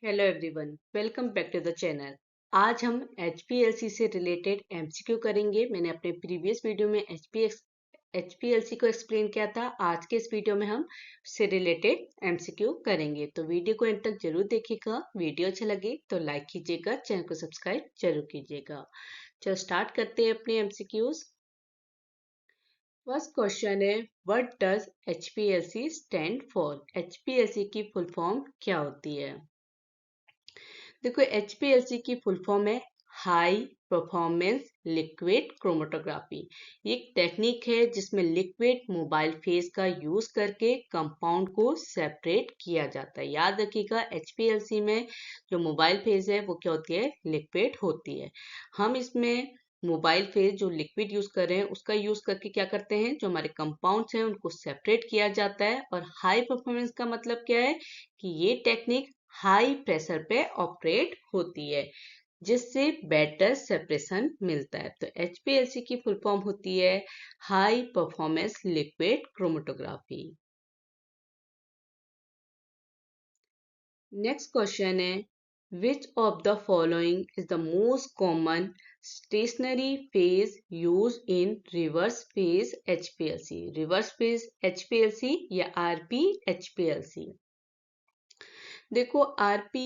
Hello everyone, welcome back to the channel. आज हम HPLC से रिलेटेड MCQ करेंगे। मैंने अपने प्रीवियस वीडियो में HPLC को एक्सप्लेन किया था। आज के इस वीडियो में हम उससे रिलेटेड MCQ करेंगे, तो वीडियो को एंड तक जरूर देखिएगा। वीडियो अच्छा लगे तो लाइक कीजिएगा, चैनल को सब्सक्राइब जरूर कीजिएगा। चलो स्टार्ट करते हैं अपने MCQs। फर्स्ट क्वेश्चन है, what does HPLC stand for? HPLC की फुल फॉर्म क्या होती है? देखो, HPLC की फुल फॉर्म है हाई परफॉर्मेंस लिक्विड क्रोमेटोग्राफी। ये एक टेक्निक है जिसमें लिक्विड मोबाइल फेज का यूज करके कंपाउंड को सेपरेट किया जाता है। याद रखिएगा, HPLC में जो मोबाइल फेज है वो क्या होती है? लिक्विड होती है। हम इसमें मोबाइल फेज जो लिक्विड यूज कर रहे हैं उसका यूज करके क्या करते हैं, जो हमारे कंपाउंड्स हैं उनको सेपरेट किया जाता है। और हाई परफॉर्मेंस का मतलब क्या है कि ये टेक्निक हाई प्रेशर पे ऑपरेट होती है, जिससे बेटर सेपरेशन मिलता है। तो HPLC की फुल फॉर्म होती है high performance liquid chromatography. Next question है, which of the following is the most common stationary phase use in reverse phase HPLC? Reverse phase HPLC या RP HPLC? देखो, RP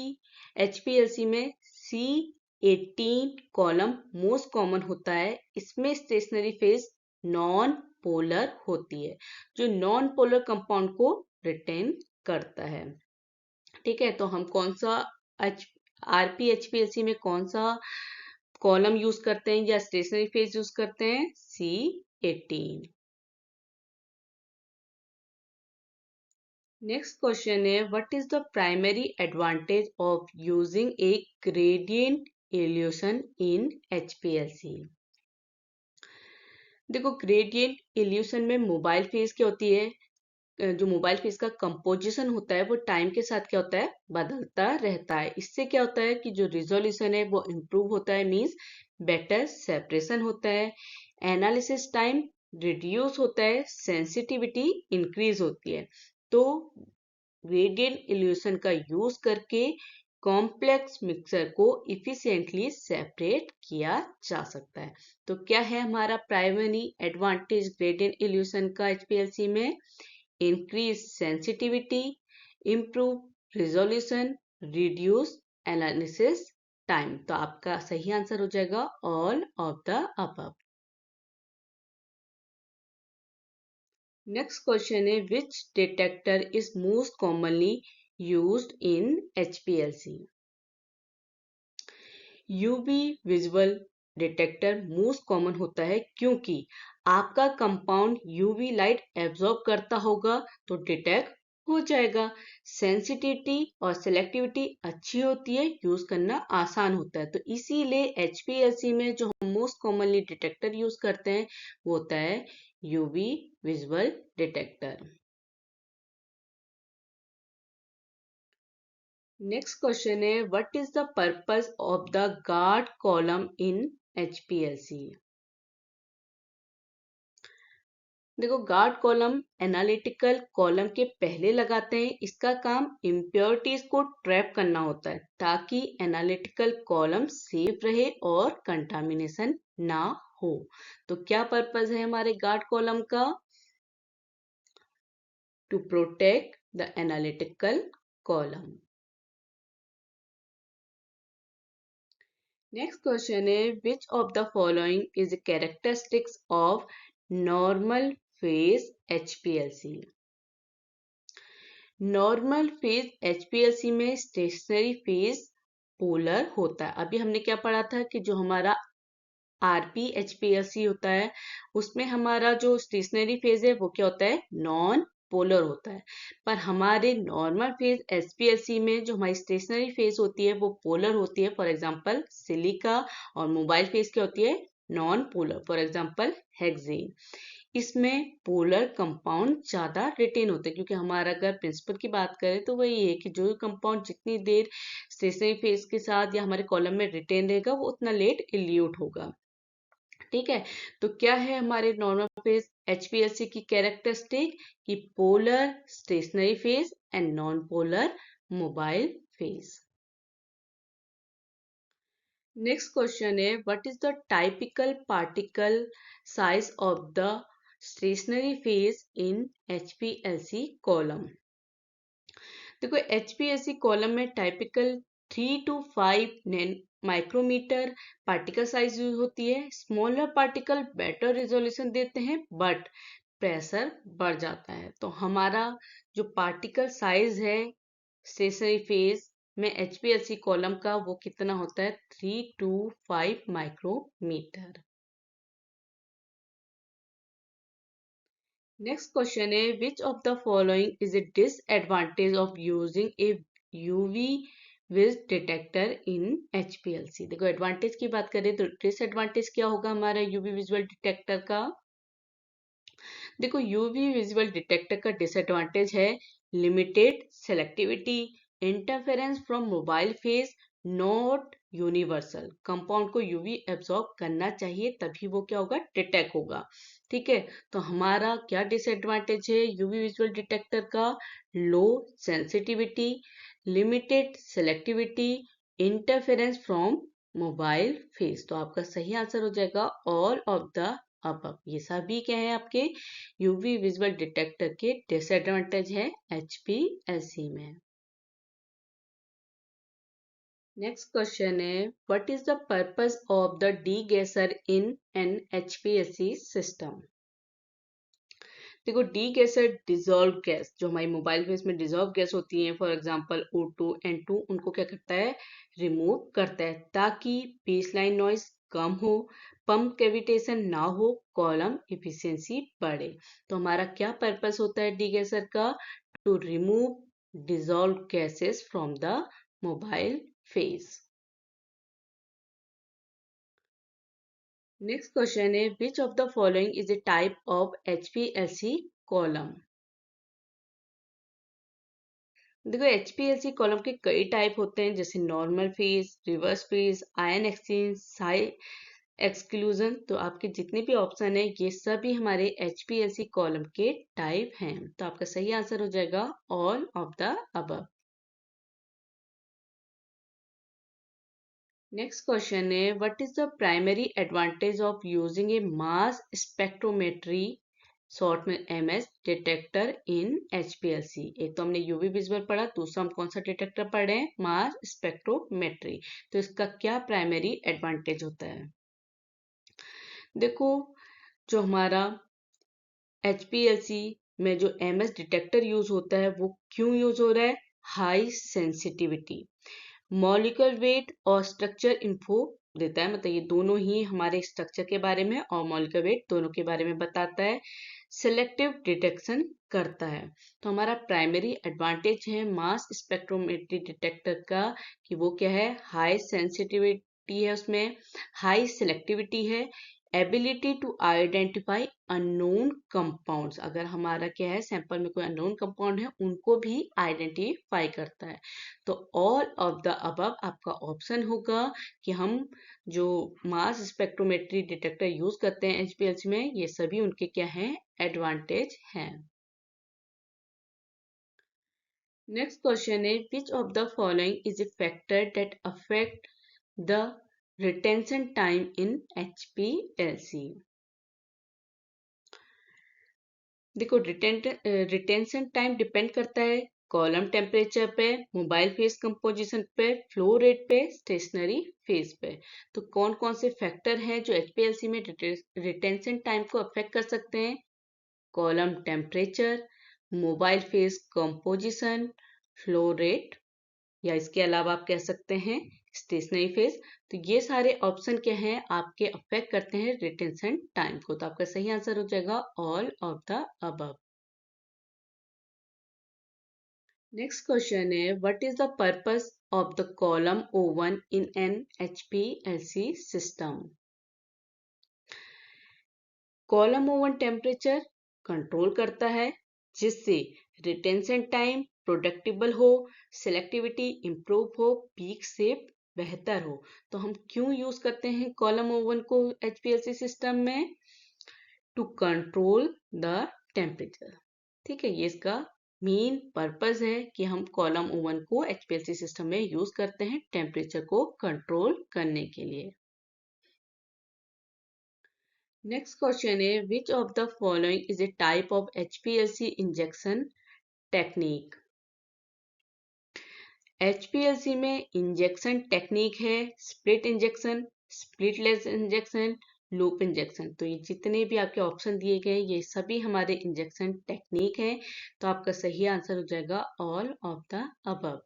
HPLC में C18 column most common होता है। इसमें stationary phase non polar होती है, जो नॉन पोलर कंपाउंड को रिटेन करता है। ठीक है, तो हम कौन सा RP HPLC में कौन सा कॉलम यूज करते हैं या स्टेशनरी फेज यूज करते हैं? C18। नेक्स्ट क्वेश्चन है, what is the primary advantage of using A gradient evolution in HPLC? देखो, ग्रेडियंट इल्यूशन में मोबाइल फेज क्या होती है, जो मोबाइल फेज का कंपोजिशन होता है वो टाइम के साथ क्या होता है? बदलता रहता है। इससे क्या होता है कि जो रिजोल्यूशन है वो इम्प्रूव होता है, मींस बेटर सेपरेशन होता है, एनालिसिस टाइम रिड्यूस होता है, सेंसिटिविटी इंक्रीज होती है। तो ग्रेडियंट इल्यूशन का यूज करके कॉम्प्लेक्स मिक्सर को इफिशिएंटली सेपरेट किया जा सकता है। तो क्या है हमारा प्राइमरी एडवांटेज ग्रेडियंट इल्यूशन का HPLC में? Increase sensitivity, improve resolution, reduce analysis time. तो आपका सही आंसर हो जाएगा all of the above. Next question है, which detector is most commonly used in HPLC? UV visual detector most common होता है क्योंकि आपका कंपाउंड UV लाइट एब्जॉर्ब करता होगा तो डिटेक्ट हो जाएगा। सेंसिटिविटी और सेलेक्टिविटी अच्छी होती है, यूज करना आसान होता है। तो इसीलिए HPLC में जो हम मोस्ट कॉमनली डिटेक्टर यूज करते हैं वो होता है UV visual detector. Next question है, what is the purpose of the guard column in HPLC? देखो, गार्ड कॉलम एनालिटिकल कॉलम के पहले लगाते हैं। इसका काम इम्प्योरिटीज को ट्रैप करना होता है ताकि एनालिटिकल कॉलम सेफ रहे और कंटामिनेशन ना हो। तो क्या पर्पस है हमारे गार्ड कॉलम का? To protect the analytical column. Next question है, which of the following is characteristics of normal phase HPLC? Normal phase HPLC में स्टेशनरी फेज पोलर होता है। अभी हमने क्या पढ़ा था कि जो हमारा RP HPLC होता है उसमें हमारा जो स्टेशनरी फेज है वो क्या होता है? नॉन पोलर होता है। पर हमारे नॉर्मल फेज HPLC में जो हमारी स्टेशनरी फेज होती है वो पोलर होती है। For example silica. और मोबाइल फेज क्या होती है? Non polar. For example hexane. इसमें पोलर कंपाउंड ज्यादा रिटेन होते हैं, क्योंकि हमारा अगर प्रिंसिपल की बात करें तो वही है कि जो कंपाउंड जितनी देर स्टेशनरी फेज के साथ या हमारे कॉलम में रिटेन रहेगा वो उतना लेट इल्यूट होगा। ठीक है, तो क्या है हमारे नॉर्मल फेज HPLC की कैरेक्टरिस्टिक? कि polar stationary phase and non polar mobile phase. Next question है what is the typical particle size of the stationary phase in HPLC column. देखो एचपीएलसी कॉलम में typical 3 to 5 micrometre particle size use होती है। Smaller particle better resolution देते हैं but pressure बढ़ जाता है। तो हमारा जो पार्टिकल साइज है स्टेशनरी फेज में एचपीएलसी कॉलम का वो कितना होता है 3 to 5 माइक्रोमीटर। नेक्स्ट क्वेश्चन है which of the following is a disadvantage of using a UV vis detector in HPLC. देखो एडवांटेज की बात करें तो डिसएडवांटेज क्या होगा हमारा यूवी विजुअल डिटेक्टर का। देखो यूवी विजुअल डिटेक्टर का डिसएडवांटेज है limited selectivity, interference from mobile phase, not universal. Compound को यूवी एब्जॉर्ब करना चाहिए तभी वो क्या होगा डिटेक्ट होगा। ठीक है, तो हमारा क्या डिसएडवांटेज है यूवी विजुअल डिटेक्टर का, low sensitivity, limited selectivity, interference from mobile phase. तो आपका सही आंसर हो जाएगा ऑल ऑफ द अब ये सभी क्या है आपके यूवी विजुअल डिटेक्टर के डिसएडवांटेज है एचपीएलसी में। नेक्स्ट क्वेश्चन है what is the purpose of the degasser in an HPLC system. देखो डीगैसर डिजॉल्व गैस जो हमारी मोबाइल फेस में डिजॉल्व गैस होती है फॉर एग्जांपल O2 N2 उनको क्या करता है रिमूव करता है ताकि बेसलाइन नॉइज कम हो, पंप कैविटेशन ना हो, कॉलम इफिशियंसी बढ़े। तो हमारा क्या पर्पस होता है डीगैसर का, to remove dissolve gases from the mobile phase. Next question है which of the following is a type of HPLC column. देखो एचपीएलसी कॉलम के कई टाइप होते हैं जैसे normal phase, reverse phase, ion exchange, size exclusion. तो आपके जितने भी ऑप्शन है ये सभी हमारे एचपीएलसी कॉलम के टाइप हैं। तो आपका सही आंसर हो जाएगा all of the above. Next question है what is the primary advantage of using a mass spectrometry short में एमएस डिटेक्टर इन एचपीएलसी। एक तो हमने यूवी विजुअल पढ़ा, दूसरा हम कौन सा डिटेक्टर पढ़े हैं मास स्पेक्ट्रोमेट्री। तो इसका क्या प्राइमरी एडवांटेज होता है। देखो जो हमारा एचपीएलसी में जो एमएस डिटेक्टर यूज होता है वो क्यों यूज हो रहा है, हाई सेंसिटिविटी, मॉलिक्यूलर वेट और स्ट्रक्चर इन्फो देता है। मतलब ये दोनों ही हमारे स्ट्रक्चर के बारे में और मॉलिक्यूलर वेट दोनों के बारे में बताता है। सिलेक्टिव डिटेक्शन करता है। तो हमारा प्राइमरी एडवांटेज है मास स्पेक्ट्रोमेट्री डिटेक्टर का कि वो क्या है हाई सेंसिटिविटी है, उसमें हाई सिलेक्टिविटी है, ability to identify unknown compounds. अगर हमारा क्या है सैंपल में कोई अननोन कंपाउंड है उनको भी आइडेंटिफाई करता है। तो ऑल ऑफ द अबव आपका ऑप्शन होगा कि हम जो मास स्पेक्ट्रोमेट्री डिटेक्टर यूज करते हैं एचपीएलसी में ये सभी उनके क्या हैं एडवांटेज हैं। नेक्स्ट क्वेश्चन है which of the following is a factor that affect the retention time in HPLC. देखो रिटेंशन टाइम डिपेंड करता है कॉलम टेम्परेचर पे, मोबाइल फेस कंपोजिशन पे, फ्लो रेट पे, स्टेशनरी फेज पे। तो कौन कौन से फैक्टर हैं जो एचपीएलसी में रिटेंशन टाइम को अफेक्ट कर सकते हैं, column temperature, mobile face composition, flow rate, या इसके अलावा आप कह सकते हैं स्टेशनरी फेज। तो ये सारे ऑप्शन क्या हैं आपके अफेक्ट करते हैं रिटेंशन टाइम को। तो आपका सही आंसर हो जाएगा all of the above. Next question है what is the purpose of the column oven in an HPLC system. Column oven temperature control करता है जिससे रिटेंशन टाइम प्रोडक्टिबल हो, सिलेक्टिविटी इंप्रूव हो, पीक सेप बेहतर हो। तो हम क्यों यूज करते हैं कॉलम ओवन को एचपीएलसी सिस्टम में, टू कंट्रोल द टेम्परेचर। ठीक है ये इसका मेन पर्पस है कि हम कॉलम ओवन को एचपीएलसी सिस्टम में यूज करते हैं टेम्परेचर को कंट्रोल करने के लिए। नेक्स्ट क्वेश्चन है which of the following is a type of HPLC injection technique. HPLC में इंजेक्शन टेक्निक है split injection, splitless injection, loop injection. तो ये जितने भी आपके ऑप्शन दिए गए ये सभी हमारे इंजेक्शन टेक्निक हैं। तो आपका सही आंसर हो जाएगा all of the above.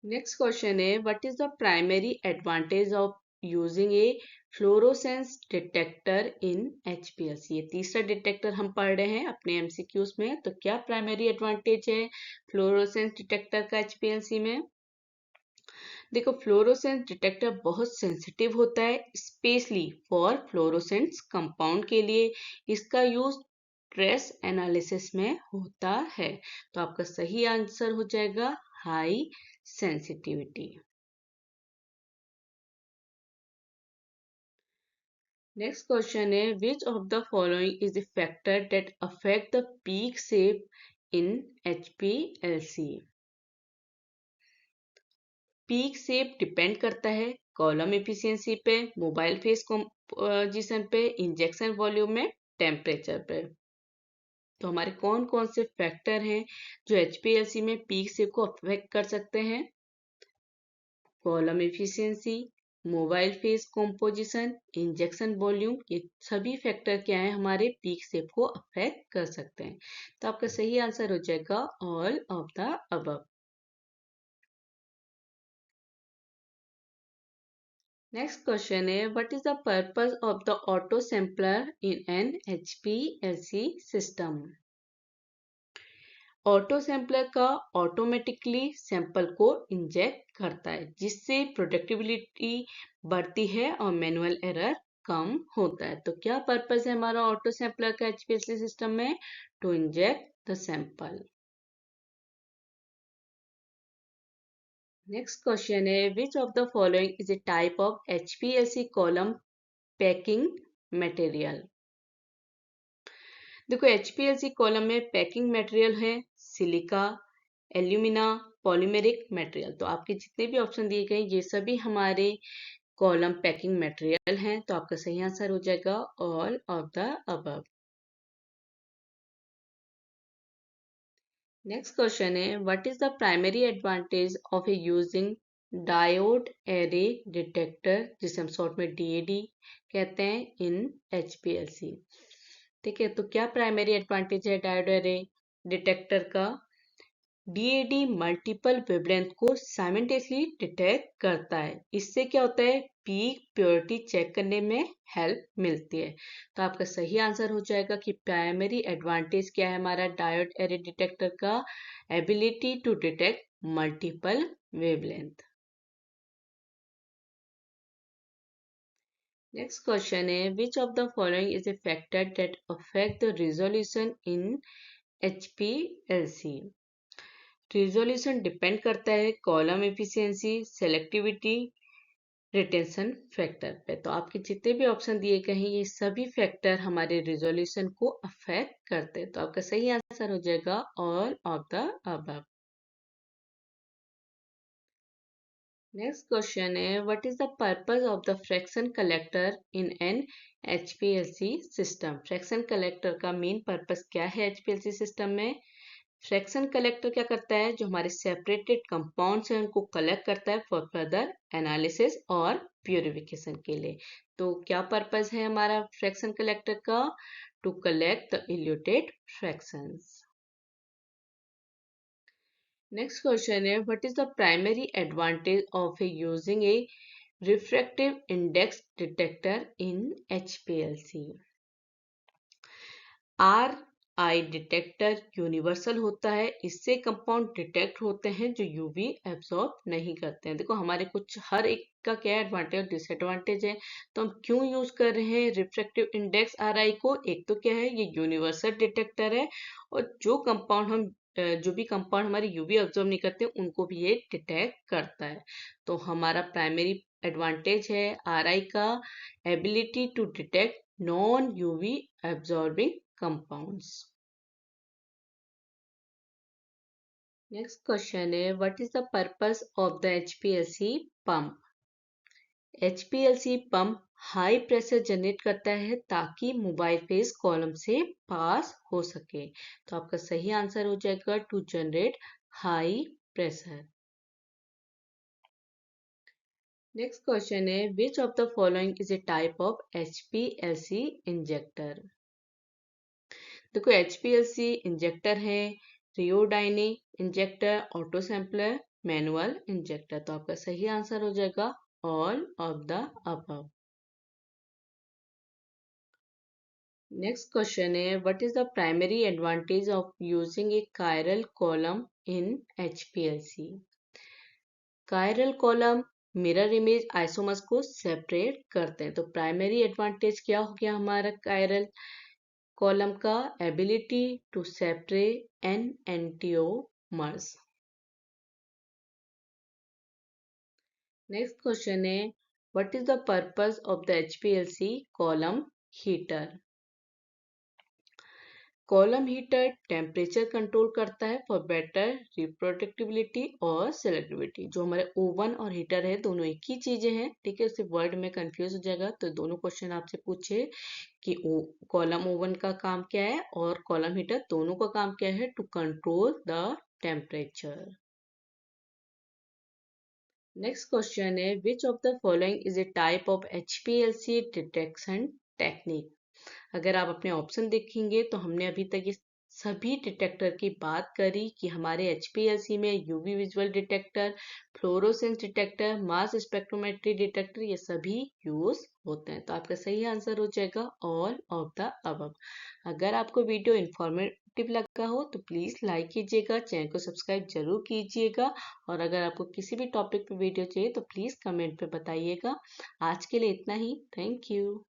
Next question है what is the primary advantage of using a fluorescence detector in HPLC. ये तीसरा डिटेक्टर हम पढ़ रहे हैं अपने एमसीक्यूज में। तो क्या प्राइमरी एडवांटेज है फ्लोरोसेंस डिटेक्टर का एचपीएलसी में। देखो फ्लोरोसेंस डिटेक्टर बहुत सेंसिटिव होता है स्पेशली फॉर फ्लोरोसेंस कंपाउंड के लिए। इसका यूज ट्रेस एनालिसिस में होता है। तो आपका सही आंसर हो जाएगा हाई सेंसिटिविटी। नेक्स्ट क्वेश्चन है which of the following is the factor that affect the peak shape in HPLC. Peak shape depend करता है कॉलम एफिशिएंसी पे, मोबाइल फेस कंपोजिशन पे, इंजेक्शन वॉल्यूम में, टेम्परेचर पे। तो हमारे कौन कौन से फैक्टर हैं जो एचपीएलसी में पीक शेप को अफेक्ट कर सकते हैं। Column efficiency, mobile face composition, injection volume, ये सभी फैक्टर क्या है हमारे पीक शेप को अफेक्ट कर सकते हैं। तो आपका सही आंसर हो जाएगा all of the above. Next question है what is the purpose of the auto sampler in an HPLC system. Auto sampler का ऑटोमेटिकली सैंपल को इंजेक्ट करता है जिससे प्रोडक्टिबिलिटी बढ़ती है और मैनुअल एरर कम होता है। तो क्या पर्पस है हमारा ऑटो सैम्पलर का एचपीएलसी सिस्टम में to inject the sample. Next question है which of the following is a type of HPLC column packing material. देखो एचपीएलसी कॉलम में पैकिंग मटेरियल है सिलिका, एल्यूमिना, पॉलीमेरिक मटेरियल। तो आपके जितने भी ऑप्शन दिए गए ये सभी हमारे कॉलम पैकिंग मटेरियल हैं। तो आपका सही आंसर हो जाएगा all of the above. Next question है what is the primary advantage of a using diode array detector जिसे हम शॉर्ट में डीएडी कहते हैं इन एचपीएलसी। ठीक है, तो क्या प्राइमरी एडवांटेज है डायोड एरे डिटेक्टर का। डीएडी मल्टीपल वेवलेंथ को साइमल्टेनियसली डिटेक्ट करता है। इससे क्या होता है पीक प्योरिटी चेक करने में हेल्प मिलती है। तो आपका सही आंसर हो जाएगा कि प्राइमरी एडवांटेज क्या है हमारा डायोड एरे डिटेक्टर का ability to detect multiple wavelength. Next question है which of the following is a factor that affect the resolution in HPLC. Resolution depend करता है column efficiency, selectivity, retention factor पे। तो आपके जितने भी ऑप्शन दिए गए हैं ये सभी फैक्टर हमारे रिजोल्यूशन को अफेक्ट करते हैं। तो आपका सही आंसर हो जाएगा all of the above. Next question है what is the purpose of the fraction collector in an HPLC system. Fraction collector का मेन पर्पस क्या है एचपीएलसी सिस्टम में। फ्रैक्शन कलेक्टर क्या करता है जो हमारे सेपरेटेड कंपाउंड्स हैं उनको कलेक्ट करता है फॉर फर्दर एनालिसिस और प्यूरिफिकेशन के लिए। तो क्या पर्पस है हमारा फ्रैक्शन कलेक्टर का to collect the eluted fractions. Next question है what is the primary advantage of using a refractive index detector in HPLC. R I detector universal होता है। इससे कंपाउंड डिटेक्ट होते हैं जो यूवी एब्सॉर्ब नहीं करते हैं। देखो हमारे कुछ हर एक का क्या एडवांटेज और डिसएडवांटेज है। तो हम क्यों यूज कर रहे हैं रिफ्रैक्टिव इंडेक्स आर आई को। एक तो क्या है ये यूनिवर्सल डिटेक्टर है और जो भी कंपाउंड हमारे यूवी एब्सॉर्ब नहीं करते उनको भी ये डिटेक्ट करता है। तो हमारा प्राइमरी एडवांटेज है आर आई का ability to detect non UV absorbing compounds. Next question है, what is the purpose of the HPLC pump? HPLC pump high pressure generate करता है ताकि मोबाइल फेस कॉलम से पास हो सके। तो आपका सही आंसर हो जाएगा to generate high pressure. Next question है, which of the following is a type of HPLC injector? देखो HPLC इंजेक्टर है Rheodyne injector, auto sampler, manual injector. तो आपका सही आंसर हो जाएगा all of the above. Next question है, what is the primary advantage of using a chiral column in HPLC? Chiral column mirror image isomers को separate करते हैं। तो प्राइमरी एडवांटेज क्या हो गया हमारा कायरल कॉलम का? Ability to separate an enantiomers. Next question है, what is the purpose of the HPLC column heater? Column heater temperature control करता है फॉर बेटर रिप्रोडक्टिबिलिटी और सेलेक्टिविटी। जो हमारे ओवन और हीटर है दोनों एक ही चीजें हैं, ठीक है। उससे वर्ड में कंफ्यूज हो जाएगा। तो दोनों क्वेश्चन आपसे पूछे कि कॉलम ओवन का काम क्या है और कॉलम हीटर दोनों का काम क्या है? To control the temperature. Next question है, which of the following is a type of HPLC detection technique? अगर आप अपने ऑप्शन देखेंगे तो हमने अभी तक ये सभी डिटेक्टर की बात करी कि हमारे HPLC में UV visual detector, fluorescence detector, mass spectrometry detector ये सभी यूज होते हैं। तो आपका सही आंसर हो जाएगा ऑल ऑफ द अबव। अगर आपको वीडियो इंफॉर्मेटिव लगा हो तो प्लीज लाइक कीजिएगा, चैनल को सब्सक्राइब जरूर कीजिएगा और अगर आपको किसी भी टॉपिक पे वीडियो चाहिए तो प्लीज कमेंट पे बताइएगा। आज के लिए इतना ही। Thank you.